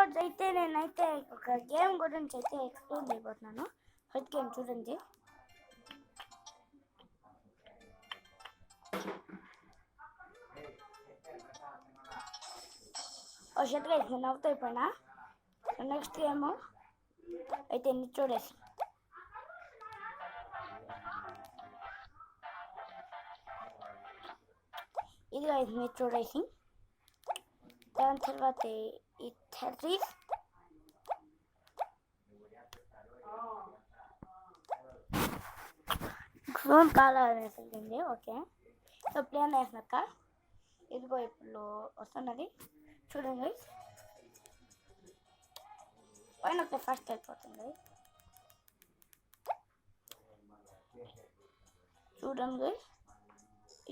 ఈరోజు అయితే నేనైతే ఒక గేమ్ గురించి అయితే ఎక్స్ప్లెయిన్ చేయబోతున్నాను. ఫస్ట్ గేమ్ చూడండి. షట్ గైస్, నేను అవుట్ అయిపోయినా. నెక్స్ట్ గేమ్ అయితే నిచ్చో రేసింగ్. ఇది గైస్ నిచ్చో రేసింగ్. దాని తర్వాత ఈ టెర్రీస్, ఫోన్ కాల్ వేసింది. ఓకే, సో ప్లేన్ వేసినాక ఇదిగో ఇప్పుడు వస్తున్నది చూడండి. పైన ఒక ఫస్ట్ అయిపోతుంది చూడండి.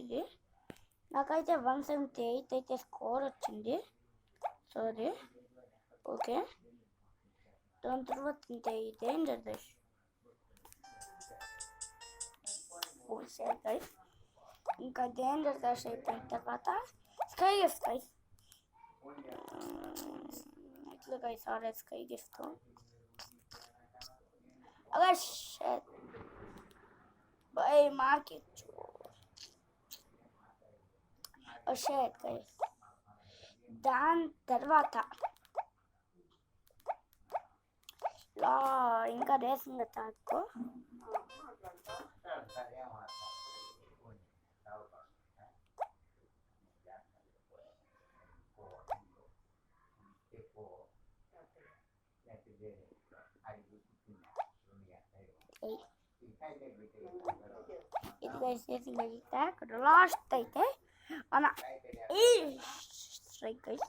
ఇది నాకైతే 178 అయితే స్కోర్ వచ్చింది. Sorry, okay. దాని తర్వాత ఇంతే ఈ డేంజర్ గైస్. ఇంకా డేంజర్ గైస్ అయిపోయిన తర్వాత స్కై గిఫ్ట్ గైస్. ఇట్లా గైస్ ఆడే స్కై గిఫ్ట్. అలా shut by market shut guys. దాని తర్వాత ఇంకా రేసింగ్ తాకు ఇది గైస్ రేసింగ్ అయితే లాస్ట్ అయితే మన ఈ స్ట్రైక్ గైస్.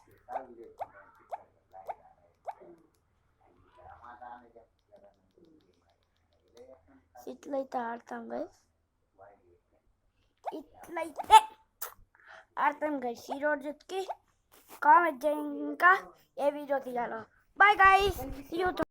ఇట్లయితే ఆడతాం గైస్, ఇట్లయితే ఆడతాం గైస్. ఈ రోజుకి కామెంట్ చేయండి ఇంకా ఏ వీడియో తీయాలో. Bye guys, see you.